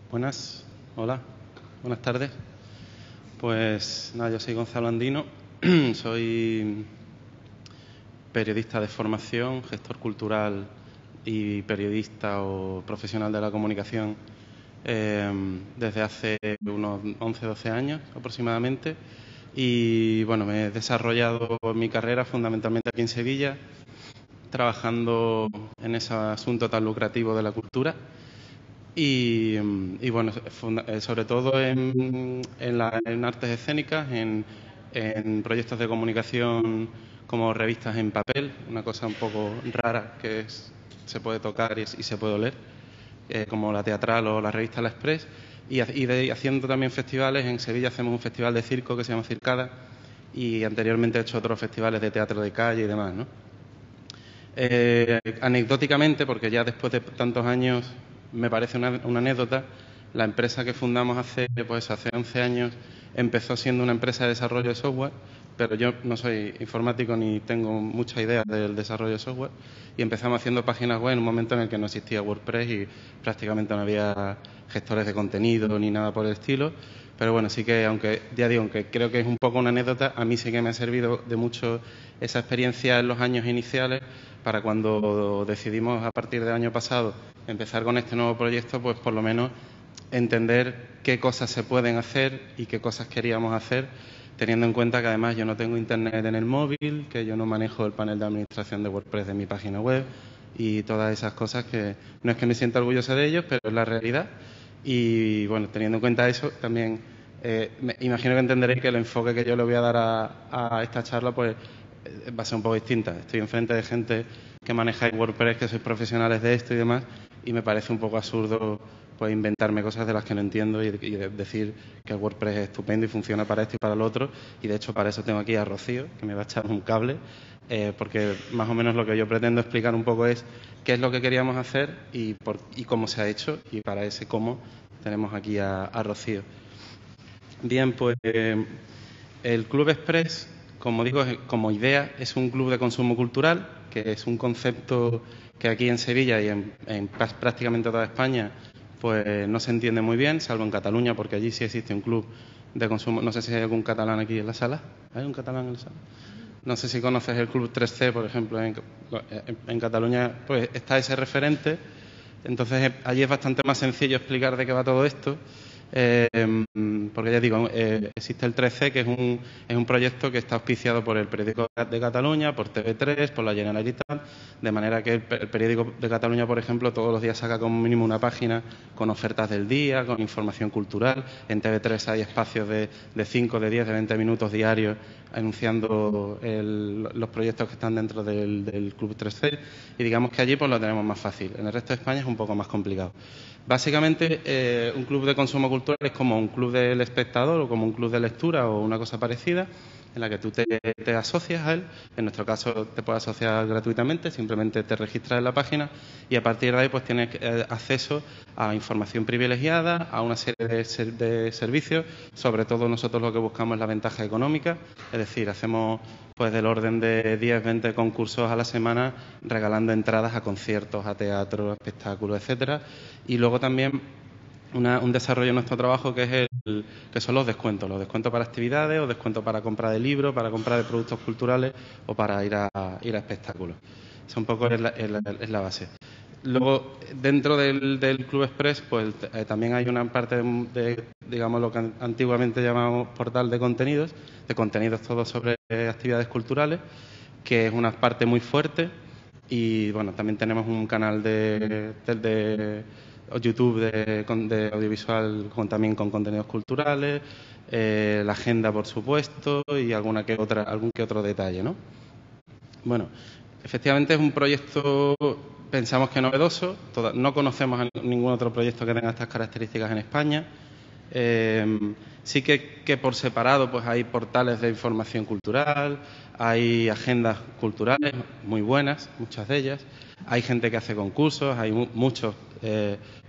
Buenas, hola, buenas tardes. Pues nada, yo soy Gonzalo Andino, soy periodista de formación, gestor cultural y periodista o profesional de la comunicación desde hace unos 11-12 años aproximadamente. Y bueno, me he desarrollado mi carrera fundamentalmente aquí en Sevilla, trabajando en ese asunto tan lucrativo de la cultura. Y bueno, sobre todo en artes escénicas, en proyectos de comunicación como revistas en papel, una cosa un poco rara se puede tocar y se puede oler, como la teatral o la revista La Express, haciendo también festivales. En Sevilla hacemos un festival de circo que se llama Circada, y anteriormente he hecho otros festivales de teatro de calle y demás, ¿no? Anecdóticamente, porque ya después de tantos años me parece una anécdota, la empresa que fundamos hace 11 años empezó siendo una empresa de desarrollo de software, pero yo no soy informático ni tengo mucha idea del desarrollo de software, y empezamos haciendo páginas web en un momento en el que no existía WordPress y prácticamente no había gestores de contenido ni nada por el estilo. Pero bueno, sí que, aunque creo que es un poco una anécdota, a mí sí que me ha servido de mucho esa experiencia en los años iniciales para cuando decidimos a partir del año pasado empezar con este nuevo proyecto, pues por lo menos entender qué cosas se pueden hacer y qué cosas queríamos hacer, teniendo en cuenta que además yo no tengo internet en el móvil, que yo no manejo el panel de administración de WordPress de mi página web y todas esas cosas que no es que me sienta orgulloso de ellos, pero es la realidad. Y bueno, teniendo en cuenta eso, también me imagino que entenderéis que el enfoque que yo le voy a dar a esta charla pues va a ser un poco distinta. Estoy enfrente de gente que maneja WordPress, que sois profesionales de esto y demás, y me parece un poco absurdo pues inventarme cosas de las que no entiendo y decir que el WordPress es estupendo y funciona para esto y para lo otro. Y de hecho para eso tengo aquí a Rocío, que me va a echar un cable, porque más o menos lo que yo pretendo explicar un poco es qué es lo que queríamos hacer y cómo se ha hecho, y para ese cómo tenemos aquí a Rocío. Bien, pues el Club Express, como digo, como idea, es un club de consumo cultural, que es un concepto que aquí en Sevilla y en prácticamente toda España pues no se entiende muy bien, salvo en Cataluña, porque allí sí existe un club de consumo. No sé si hay algún catalán aquí en la sala. ¿Hay un catalán en la sala? No sé si conoces el Club 3C, por ejemplo. En Cataluña pues está ese referente. Entonces allí es bastante más sencillo explicar de qué va todo esto. Porque ya digo, existe el 3C, que es un proyecto que está auspiciado por el Periódico de Cataluña, por TV3, por la Generalitat, de manera que el Periódico de Cataluña, por ejemplo, todos los días saca como mínimo una página con ofertas del día, con información cultural. En TV3 hay espacios de 5, de 10, de 20 minutos diarios anunciando los proyectos que están dentro del Club 3C, y digamos que allí pues lo tenemos más fácil. En el resto de España es un poco más complicado. Básicamente, un club de consumo cultural es como un club del espectador o como un club de lectura o una cosa parecida, en la que tú te asocias a él. En nuestro caso te puedes asociar gratuitamente, simplemente te registras en la página y a partir de ahí pues tienes acceso a información privilegiada, a una serie de servicios. Sobre todo nosotros lo que buscamos es la ventaja económica, es decir, hacemos pues del orden de 10-20 concursos a la semana, regalando entradas a conciertos, a teatro, a espectáculos, etcétera. Y luego también un desarrollo de nuestro trabajo que son los descuentos para actividades o descuentos para compra de libros, para compra de productos culturales o para ir a espectáculos. Eso un poco es la base. Luego, dentro del Club Express, pues también hay una parte digamos, lo que antiguamente llamamos portal de contenidos todos sobre actividades culturales, que es una parte muy fuerte. Y bueno, también tenemos un canal de YouTube de audiovisual también con contenidos culturales, la agenda, por supuesto, y algún que otro detalle, ¿no? Bueno, efectivamente es un proyecto, pensamos que novedoso. No conocemos a ningún otro proyecto que tenga estas características en España. Sí que por separado pues hay portales de información cultural, hay agendas culturales muy buenas, muchas de ellas, hay gente que hace concursos, hay muchos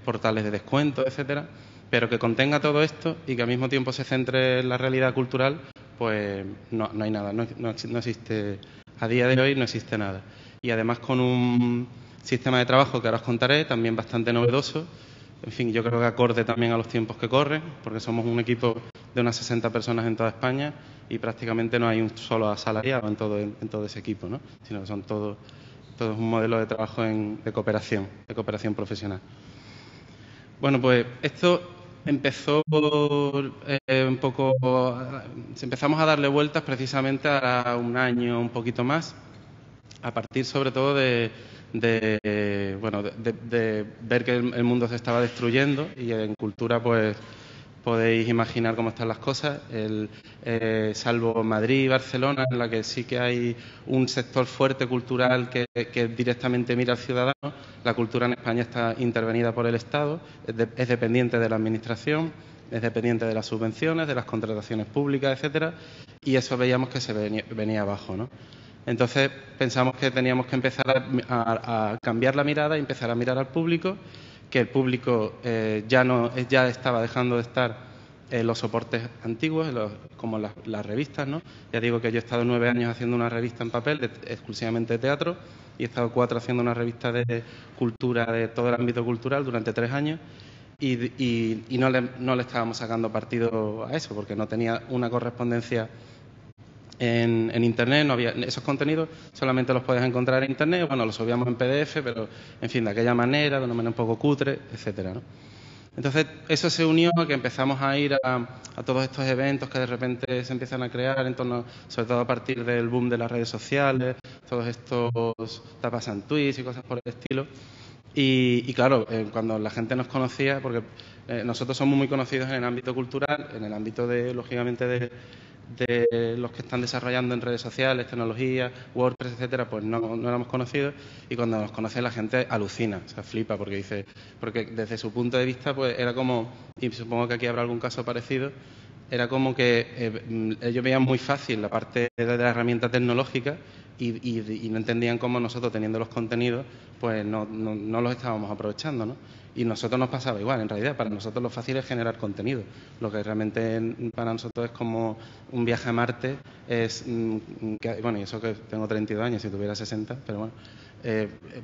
portales de descuento, etcétera, pero que contenga todo esto y que al mismo tiempo se centre en la realidad cultural, pues no hay nada, no existe, a día de hoy no existe nada. Y además con un sistema de trabajo que ahora os contaré, también bastante novedoso, en fin, yo creo que acorde también a los tiempos que corren, porque somos un equipo de unas 60 personas en toda España y prácticamente no hay un solo asalariado en todo ese equipo, ¿no? Sino que son todos un modelo de trabajo de cooperación profesional. Bueno, pues esto empezó un poco... Empezamos a darle vueltas precisamente a un año, un poquito más, a partir sobre todo de ver que el mundo se estaba destruyendo y en cultura pues podéis imaginar cómo están las cosas, salvo Madrid y Barcelona, en la que sí que hay un sector fuerte cultural que directamente mira al ciudadano. La cultura en España está intervenida por el Estado, es dependiente de la Administración, es dependiente de las subvenciones, de las contrataciones públicas, etcétera, y eso veíamos que se venía abajo, ¿no? Entonces pensamos que teníamos que empezar a cambiar la mirada y empezar a mirar al público, que el público ya estaba dejando de estar en los soportes antiguos, como las revistas, ¿no? Ya digo que yo he estado 9 años haciendo una revista en papel exclusivamente de teatro y he estado 4 haciendo una revista de cultura, de todo el ámbito cultural durante 3 años y no le estábamos sacando partido a eso porque no tenía una correspondencia en Internet, no había esos contenidos, solamente los puedes encontrar en Internet, bueno, los subíamos en PDF, pero en fin, de aquella manera, de una manera un poco cutre, etcétera, ¿no? Entonces, eso se unió a que empezamos a ir a todos estos eventos que de repente se empiezan a crear en torno, sobre todo a partir del boom de las redes sociales, todos estos tapas and tweets y cosas por el estilo. Y claro, cuando la gente nos conocía, porque nosotros somos muy conocidos en el ámbito cultural, en el ámbito lógicamente, de los que están desarrollando en redes sociales, tecnología, WordPress, etcétera, pues no éramos conocidos y cuando nos conoce la gente alucina, o sea, flipa porque desde su punto de vista pues era como, y supongo que aquí habrá algún caso parecido, era como que ellos veían muy fácil la parte de la herramienta tecnológica y no entendían cómo nosotros, teniendo los contenidos, pues no los estábamos aprovechando, ¿no? Y nosotros nos pasaba igual, en realidad, para nosotros lo fácil es generar contenido. Lo que realmente para nosotros es como un viaje a Marte, bueno, y eso que tengo 32 años, si tuviera 60, pero bueno,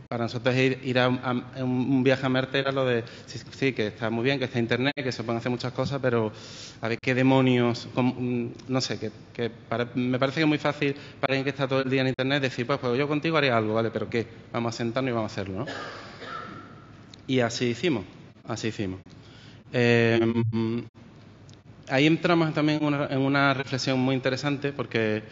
para nosotros ir a un viaje a Marte era lo de, sí, que está muy bien, que está Internet, que se pueden hacer muchas cosas, pero a ver qué demonios, no sé, me parece que es muy fácil para alguien que está todo el día en Internet decir, pues yo contigo haré algo, ¿vale? ¿Pero qué? Vamos a sentarnos y vamos a hacerlo, ¿no? Y así hicimos. Ahí entramos también en una reflexión muy interesante porque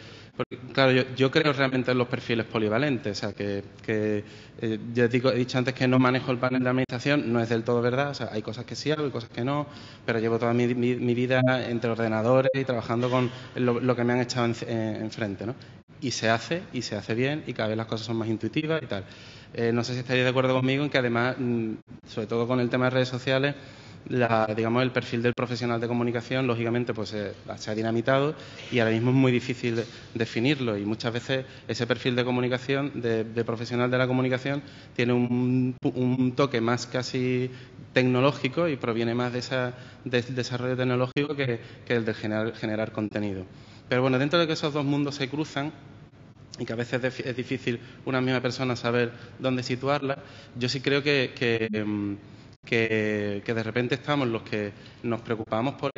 claro, yo creo realmente en los perfiles polivalentes, o sea, ya he dicho antes que no manejo el panel de administración, no es del todo verdad, o sea, hay cosas que sí hago y cosas que no, pero llevo toda mi vida entre ordenadores y trabajando con lo que me han echado enfrente, ¿no? Y se hace bien y cada vez las cosas son más intuitivas y tal. No sé si estaréis de acuerdo conmigo en que además, sobre todo con el tema de redes sociales, digamos el perfil del profesional de comunicación lógicamente pues se ha dinamitado y ahora mismo es muy difícil definirlo y muchas veces ese perfil de comunicación de profesional de la comunicación tiene un toque más casi tecnológico y proviene más del desarrollo tecnológico que el de generar contenido. Pero bueno, dentro de que esos dos mundos se cruzan y que a veces es difícil una misma persona saber dónde situarla, yo sí creo que de repente estamos los que nos preocupamos por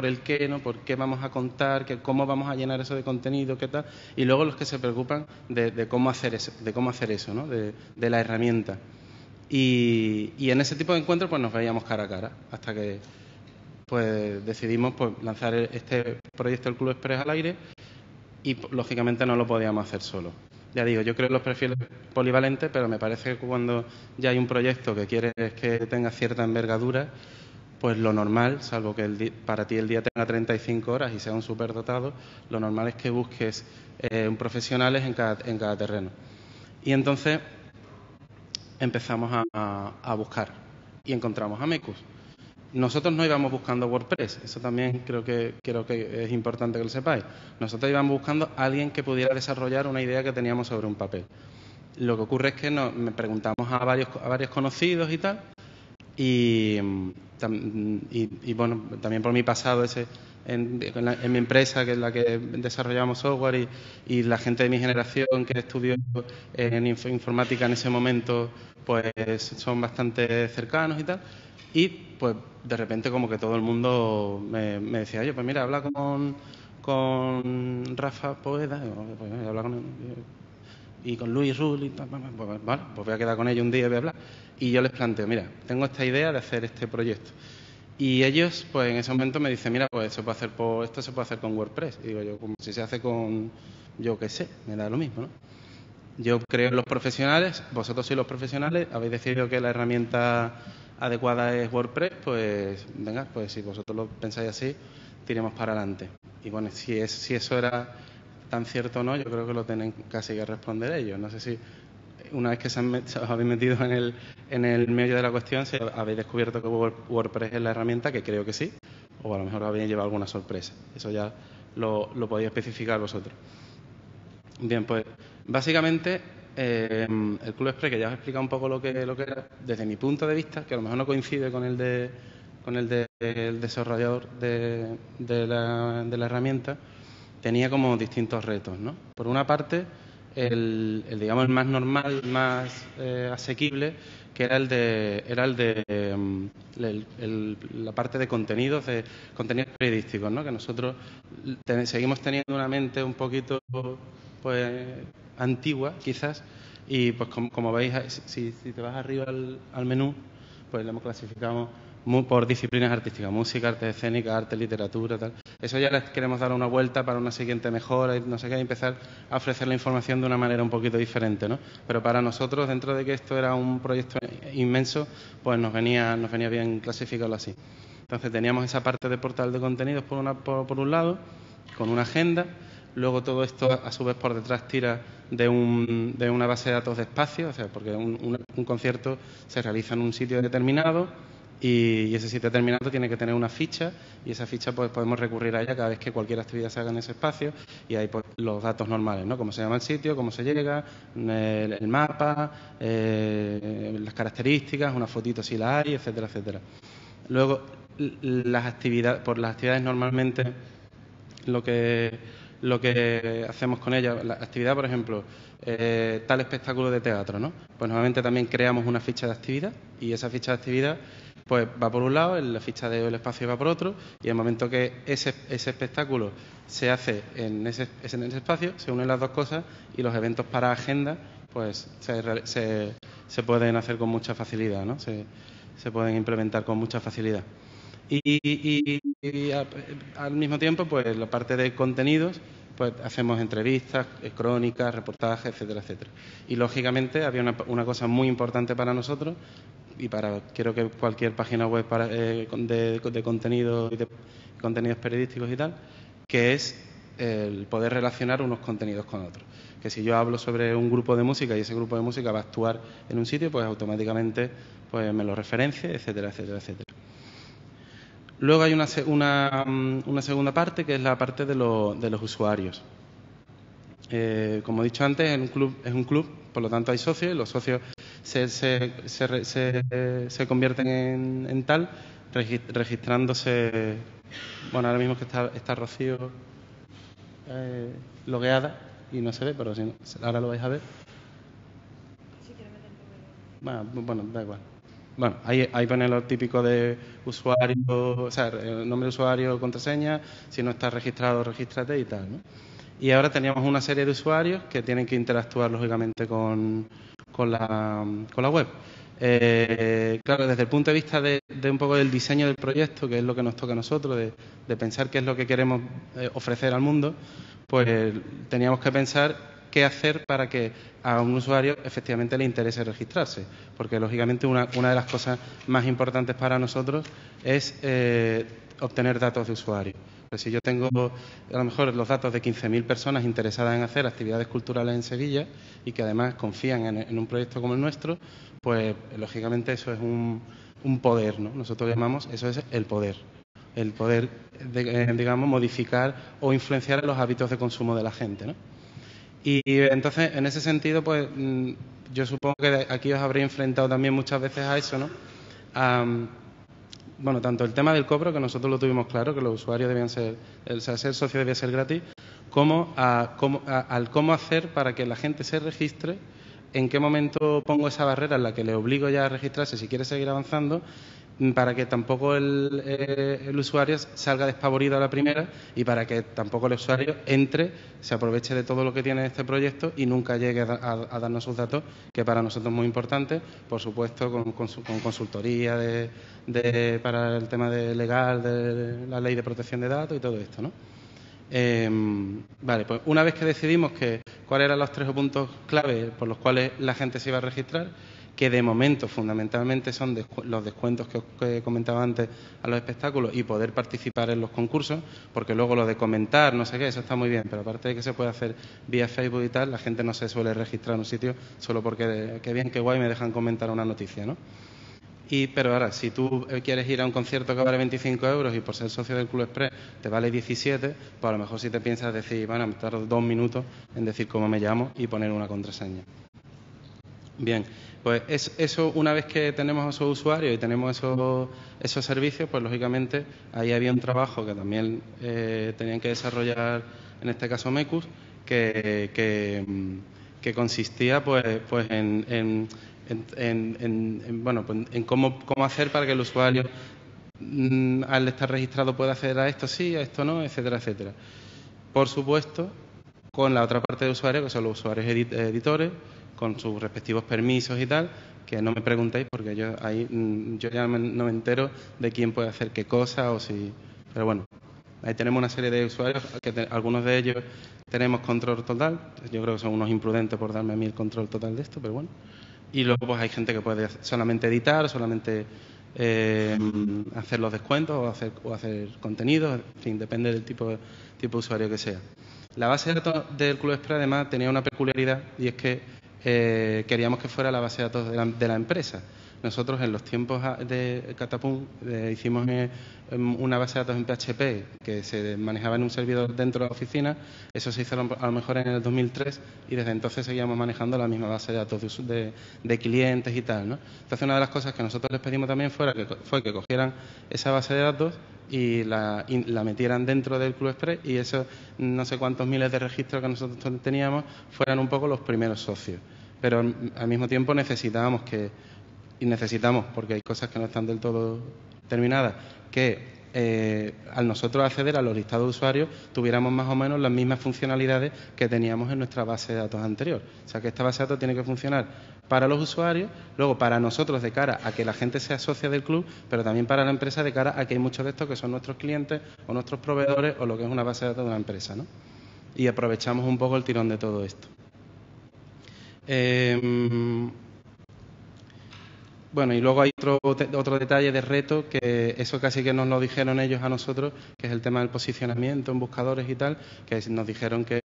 el qué, ¿no? Por qué vamos a contar, cómo vamos a llenar eso de contenido, qué tal, y luego los que se preocupan de cómo hacer eso, ¿no? De la herramienta. Y en ese tipo de encuentros pues nos veíamos cara a cara, hasta que pues decidimos pues lanzar este proyecto del Club Express al aire y lógicamente no lo podíamos hacer solo. Ya digo, yo creo en los perfiles polivalentes, pero me parece que cuando ya hay un proyecto que quieres que tenga cierta envergadura, pues lo normal, salvo que para ti el día tenga 35 horas y sea un superdotado, lo normal es que busques profesionales en cada terreno. Y entonces empezamos a buscar y encontramos a Mecus. Nosotros no íbamos buscando WordPress, eso también creo que es importante que lo sepáis. Nosotros íbamos buscando a alguien que pudiera desarrollar una idea que teníamos sobre un papel. Lo que ocurre es que me preguntamos a varios conocidos y tal, y bueno, también por mi pasado en mi empresa, que es la que desarrollamos software, y la gente de mi generación que estudió en informática en ese momento, pues son bastante cercanos y tal. Y pues de repente como que todo el mundo me decía, oye, pues mira, habla con Rafa Poveda, pues, habla con él, y con Luis Rull, y tal, pues, vale, pues voy a quedar con ellos un día y voy a hablar. Y yo les planteo, mira, tengo esta idea de hacer este proyecto. Y ellos, pues en ese momento me dicen, mira, pues esto se puede hacer con WordPress. Y digo yo, como si se hace con, yo qué sé, me da lo mismo, ¿no? Yo creo en los profesionales, vosotros sois los profesionales, habéis decidido que la herramienta adecuada es WordPress, pues venga, pues si vosotros lo pensáis así, tiremos para adelante. Y bueno, si eso era tan cierto o no, yo creo que lo tienen casi que responder ellos. No sé si una vez que os habéis metido en el medio de la cuestión, si habéis descubierto que WordPress es la herramienta, que creo que sí, o a lo mejor habéis llevado alguna sorpresa. Eso ya lo podéis especificar vosotros. Bien, pues básicamente el Club Express, que ya os he explicado un poco lo que era, desde mi punto de vista, que a lo mejor no coincide con el del desarrollador de la herramienta, tenía como distintos retos, ¿no? Por una parte, digamos el más normal, más asequible, que era la parte de contenidos periodísticos, ¿no? Que nosotros seguimos teniendo una mente un poquito pues antigua, quizás, y pues como veis, si te vas arriba al menú, pues lo hemos clasificado por disciplinas artísticas: música, arte escénica, arte, literatura, tal. Eso ya les queremos dar una vuelta para una siguiente mejora y no sé qué, y empezar a ofrecer la información de una manera un poquito diferente, ¿no? Pero para nosotros, dentro de que esto era un proyecto inmenso, pues nos venía bien clasificarlo así. Entonces teníamos esa parte de portal de contenidos por un lado, con una agenda. Luego todo esto, a su vez, por detrás tira de una base de datos de espacio, o sea, porque un concierto se realiza en un sitio determinado y ese sitio determinado tiene que tener una ficha, y esa ficha pues podemos recurrir a ella cada vez que cualquier actividad se haga en ese espacio, y ahí pues los datos normales, ¿no? Cómo se llama el sitio, cómo se llega, el mapa, las características, una fotito si la hay, etcétera, etcétera. Luego, las actividades normalmente lo que hacemos con ella, la actividad, por ejemplo, tal espectáculo de teatro, ¿no? Pues normalmente también creamos una ficha de actividad, y esa ficha de actividad pues va por un lado, la ficha del espacio va por otro, y en el momento que ese espectáculo se hace en ese espacio, se unen las dos cosas, y los eventos para agenda pues se pueden hacer con mucha facilidad, ¿no? Se pueden implementar con mucha facilidad. Y al mismo tiempo, pues la parte de contenidos, pues hacemos entrevistas, crónicas, reportajes, etcétera, etcétera. Y lógicamente había una cosa muy importante para nosotros, y creo que cualquier página web de contenido y de contenidos periodísticos y tal, que es el poder relacionar unos contenidos con otros. Que si yo hablo sobre un grupo de música y ese grupo de música va a actuar en un sitio, pues automáticamente pues me lo referencie, etcétera, etcétera, etcétera. Luego hay una segunda parte, que es la parte de los usuarios. Como he dicho antes, es un club, por lo tanto hay socios, y los socios se convierten en tal, registrándose. Bueno, ahora mismo que está Rocío logueada y no se ve, pero si no, ahora lo vais a ver. Bueno, da igual. Bueno, ahí pone lo típico de usuario, o sea, el nombre de usuario, contraseña, si no está registrado, regístrate y tal, ¿no? Y ahora teníamos una serie de usuarios que tienen que interactuar, lógicamente, con la web. Claro, desde el punto de vista de un poco del diseño del proyecto, que es lo que nos toca a nosotros, de pensar qué es lo que queremos ofrecer al mundo, pues teníamos que pensar qué hacer para que a un usuario efectivamente le interese registrarse, porque lógicamente una de las cosas más importantes para nosotros es obtener datos de usuario. Pues si yo tengo a lo mejor los datos de 15.000 personas interesadas en hacer actividades culturales en Sevilla y que además confían en un proyecto como el nuestro, pues lógicamente eso es un poder, ¿no? Nosotros llamamos, eso es el poder digamos, modificar o influenciar los hábitos de consumo de la gente, ¿no? Y entonces, en ese sentido, pues yo supongo que aquí os habréis enfrentado también muchas veces a eso, ¿no? Bueno, tanto el tema del cobro, que nosotros lo tuvimos claro, que los usuarios debían ser, o sea, ser socio debía ser gratis, como al cómo hacer para que la gente se registre, en qué momento pongo esa barrera en la que le obligo ya a registrarse si quiere seguir avanzando, para que tampoco el usuario salga despavorido a la primera y para que tampoco el usuario entre, se aproveche de todo lo que tiene este proyecto y nunca llegue a darnos sus datos, que para nosotros es muy importante, por supuesto, con consultoría para el tema legal, de la ley de protección de datos y todo esto, ¿no? Vale, pues una vez que decidimos cuáles eran los 3 puntos clave por los cuales la gente se iba a registrar, que de momento fundamentalmente son los descuentos que comentaba antes a los espectáculos y poder participar en los concursos, porque luego lo de comentar, no sé qué, eso está muy bien, pero aparte de que se puede hacer vía Facebook y tal, la gente no se suele registrar en un sitio solo porque qué bien, qué guay, me dejan comentar una noticia, ¿no? Pero ahora, si tú quieres ir a un concierto que vale 25 euros y por ser socio del Club Express te vale 17, pues a lo mejor si te piensas decir, bueno, me tardo 2 minutos en decir cómo me llamo y poner una contraseña. Bien, pues eso una vez que tenemos esos usuarios y tenemos esos servicios, pues lógicamente ahí había un trabajo que también tenían que desarrollar, en este caso Mecus, que consistía pues en cómo hacer para que el usuario al estar registrado pueda acceder a esto sí, a esto no, etcétera, etcétera. Por supuesto, con la otra parte de usuarios, que son los usuarios editores, con sus respectivos permisos y tal, que no me preguntéis porque yo ya no me entero de quién puede hacer qué cosa o si... Pero bueno, ahí tenemos una serie de usuarios, algunos de ellos tenemos control total. Yo creo que son unos imprudentes por darme a mí el control total de esto, pero bueno. Y luego pues hay gente que puede solamente editar, solamente hacer los descuentos o hacer contenidos, en fin, depende del tipo de usuario que sea. La base de datos del Club Express además tenía una peculiaridad y es que queríamos que fuera la base de datos de la empresa. Nosotros en los tiempos de Catapum hicimos una base de datos en PHP que se manejaba en un servidor dentro de la oficina. Eso se hizo a lo mejor en el 2003 y desde entonces seguíamos manejando la misma base de datos de clientes y tal, ¿no? Entonces una de las cosas que nosotros les pedimos también fue que cogieran esa base de datos y la metieran dentro del Club Express y esos no sé cuántos miles de registros que nosotros teníamos fueran un poco los primeros socios. Pero al mismo tiempo necesitamos, porque hay cosas que no están del todo terminadas, que al nosotros acceder a los listados de usuarios tuviéramos más o menos las mismas funcionalidades que teníamos en nuestra base de datos anterior. O sea que esta base de datos tiene que funcionar para los usuarios, luego para nosotros de cara a que la gente sea socia del club, pero también para la empresa de cara a que hay muchos de estos que son nuestros clientes o nuestros proveedores o lo que es una base de datos de una empresa, ¿no? Y aprovechamos un poco el tirón de todo esto. Bueno, y luego hay otro detalle de reto, que eso casi que nos lo dijeron ellos a nosotros, que es el tema del posicionamiento en buscadores y tal, que nos dijeron que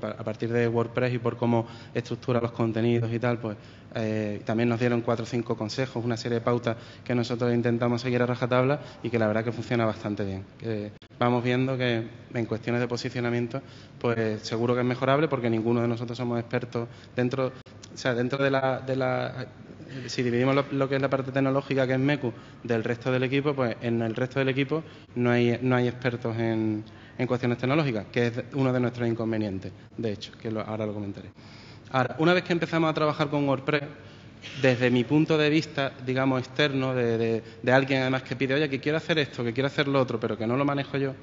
a partir de WordPress y por cómo estructura los contenidos y tal, pues también nos dieron 4 o 5 consejos, una serie de pautas que nosotros intentamos seguir a rajatabla y que la verdad que funciona bastante bien. Que vamos viendo que en cuestiones de posicionamiento, pues seguro que es mejorable porque ninguno de nosotros somos expertos dentro de la si dividimos lo que es la parte tecnológica, que es MECU, del resto del equipo, pues en el resto del equipo no hay expertos en cuestiones tecnológicas, que es uno de nuestros inconvenientes, de hecho, que ahora lo comentaré. Ahora, una vez que empezamos a trabajar con WordPress, desde mi punto de vista, digamos, externo, de alguien además que pide, oye, que quiero hacer esto, que quiero hacer lo otro, pero que no lo manejo yo,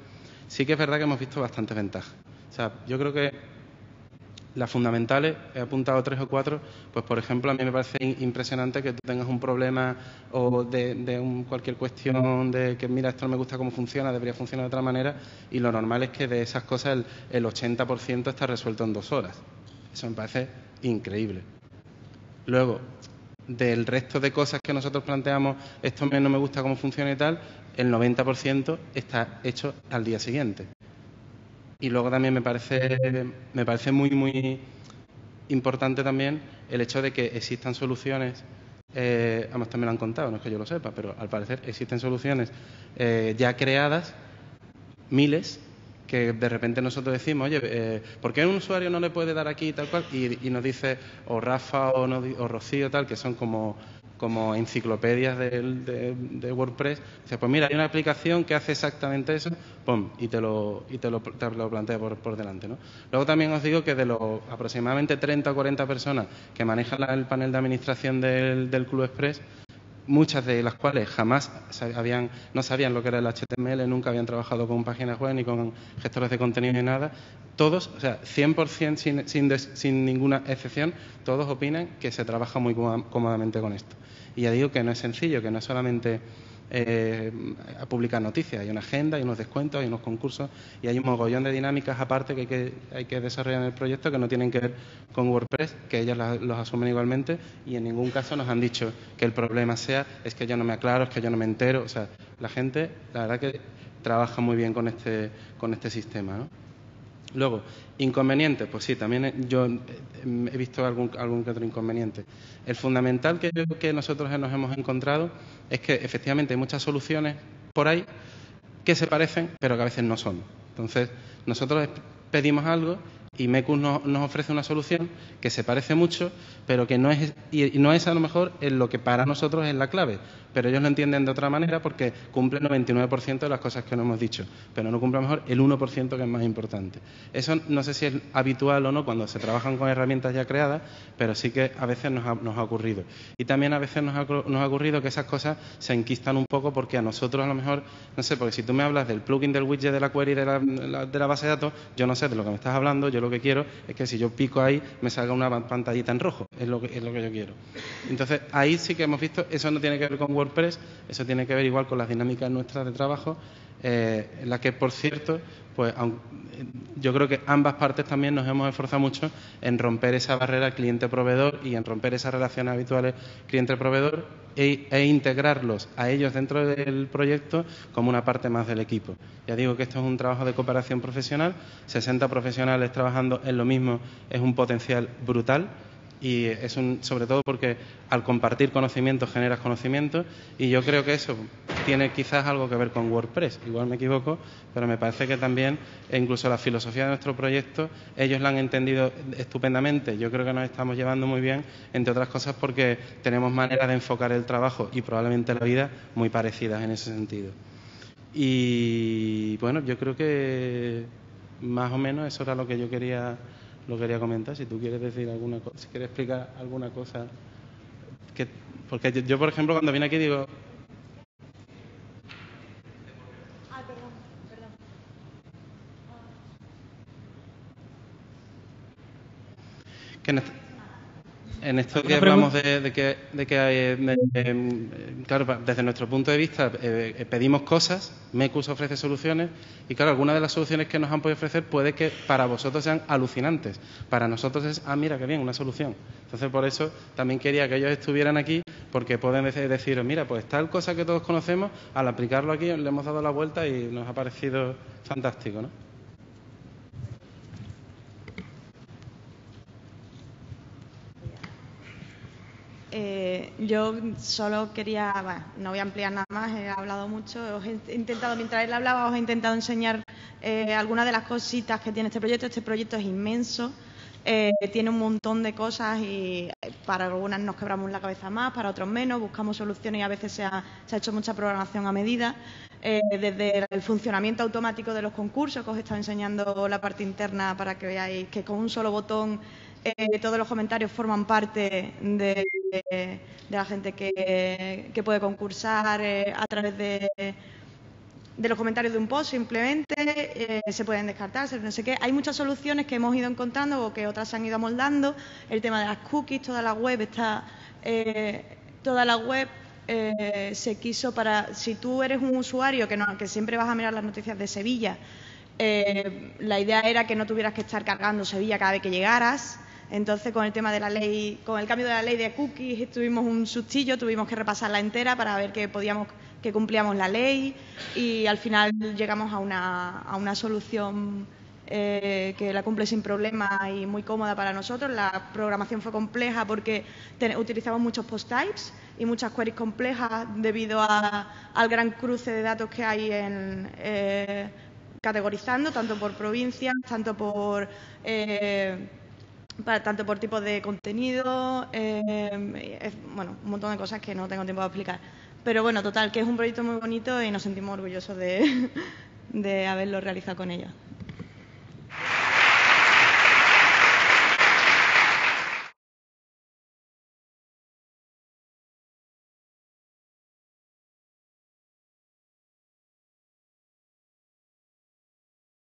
sí que es verdad que hemos visto bastantes ventajas. O sea, yo creo que las fundamentales, he apuntado 3 o 4, pues por ejemplo a mí me parece impresionante que tú tengas un problema o de cualquier cuestión de que mira, esto no me gusta cómo funciona, debería funcionar de otra manera, y lo normal es que de esas cosas el 80% está resuelto en 2 horas. Eso me parece increíble. Luego, del resto de cosas que nosotros planteamos, esto no me gusta cómo funciona y tal, el 90% está hecho al día siguiente. Y luego también me parece muy, muy importante también el hecho de que existan soluciones, además también lo han contado, no es que yo lo sepa, pero al parecer existen soluciones ya creadas, miles, que de repente nosotros decimos, oye, ¿por qué un usuario no le puede dar aquí y tal cual? Y nos dice, o Rafa o Rocío tal, que son como enciclopedias de WordPress, dice, pues mira, hay una aplicación que hace exactamente eso, ¡pum! Y te lo plantea por delante, ¿no? Luego también os digo que de los aproximadamente 30 o 40 personas que manejan el panel de administración del Club Express, muchas de las cuales jamás no sabían lo que era el HTML, nunca habían trabajado con páginas web ni con gestores de contenido ni nada. Todos, o sea, 100% sin ninguna excepción, todos opinan que se trabaja muy cómodamente con esto. Y ya digo que no es sencillo, que no es solamente a publicar noticias, hay una agenda, hay unos descuentos, hay unos concursos y hay un mogollón de dinámicas aparte que hay que desarrollar en el proyecto que no tienen que ver con WordPress, que ellas los asumen igualmente y en ningún caso nos han dicho que el problema es que yo no me aclaro, es que yo no me entero. O sea, la gente, la verdad que trabaja muy bien con este sistema, ¿no? Luego, inconvenientes, pues sí, también yo he visto algún que otro inconveniente. El fundamental que nosotros nos hemos encontrado es que efectivamente hay muchas soluciones por ahí que se parecen, pero que a veces no son. Entonces, nosotros pedimos algo y Mecus nos ofrece una solución que se parece mucho, pero que no es a lo mejor en lo que para nosotros es la clave. Pero ellos lo entienden de otra manera porque cumple el 99% de las cosas que nos hemos dicho, pero no cumple a lo mejor el 1% que es más importante. Eso no sé si es habitual o no cuando se trabajan con herramientas ya creadas, pero sí que a veces nos ha ocurrido. Y también a veces nos ha ocurrido que esas cosas se enquistan un poco porque a nosotros a lo mejor, no sé, porque si tú me hablas del plugin del widget de la query de la base de datos, yo no sé de lo que me estás hablando, yo lo que quiero es que si yo pico ahí me salga una pantallita en rojo, es lo que yo quiero. Entonces ahí sí que hemos visto, eso no tiene que ver con WordPress, eso tiene que ver igual con las dinámicas nuestras de trabajo, en las que, por cierto, pues yo creo que ambas partes también nos hemos esforzado mucho en romper esa barrera cliente-proveedor y en romper esas relaciones habituales cliente-proveedor e integrarlos a ellos dentro del proyecto como una parte más del equipo. Ya digo que esto es un trabajo de cooperación profesional, 60 profesionales trabajando en lo mismo es un potencial brutal. Y es sobre todo porque al compartir conocimientos generas conocimiento y yo creo que eso tiene quizás algo que ver con WordPress, igual me equivoco, pero me parece que también incluso la filosofía de nuestro proyecto ellos la han entendido estupendamente. Yo creo que nos estamos llevando muy bien, entre otras cosas porque tenemos maneras de enfocar el trabajo y probablemente la vida muy parecidas en ese sentido. Y bueno, yo creo que más o menos eso era lo que yo quería comentar. Si tú quieres decir alguna cosa, si quieres explicar alguna cosa, porque yo, por ejemplo, cuando vine aquí digo... Perdón. Que en esto que hablamos de que claro, desde nuestro punto de vista pedimos cosas, Mecus ofrece soluciones y claro, algunas de las soluciones que nos han podido ofrecer puede que para vosotros sean alucinantes. Para nosotros es, mira qué bien, una solución. Entonces por eso también quería que ellos estuvieran aquí porque pueden decir, mira, pues tal cosa que todos conocemos, al aplicarlo aquí le hemos dado la vuelta y nos ha parecido fantástico, ¿no? Yo solo quería, bueno, no voy a ampliar nada más, he hablado mucho, os he intentado, mientras él hablaba, os he intentado enseñar algunas de las cositas que tiene este proyecto. Este proyecto es inmenso, tiene un montón de cosas y para algunas nos quebramos la cabeza más, para otros menos, buscamos soluciones y a veces se ha hecho mucha programación a medida. Desde el funcionamiento automático de los concursos, que os he estado enseñando la parte interna para que veáis que con un solo botón todos los comentarios forman parte de la gente que puede concursar a través de los comentarios de un post simplemente, se pueden descartar, no sé qué. Hay muchas soluciones que hemos ido encontrando o que otras se han ido amoldando. El tema de las cookies, toda la web se quiso para, si tú eres un usuario que siempre vas a mirar las noticias de Sevilla, la idea era que no tuvieras que estar cargando Sevilla cada vez que llegaras. Entonces, con el tema de la ley, con el cambio de la ley de cookies, tuvimos un sustillo, tuvimos que repasarla entera para ver que cumplíamos la ley y al final llegamos a una solución que la cumple sin problema y muy cómoda para nosotros. La programación fue compleja porque utilizamos muchos post types y muchas queries complejas debido al gran cruce de datos que hay categorizando, tanto por provincias, tanto por tipos de contenido, bueno, un montón de cosas que no tengo tiempo de explicar. Pero bueno, total, que es un proyecto muy bonito y nos sentimos orgullosos de haberlo realizado con ellos.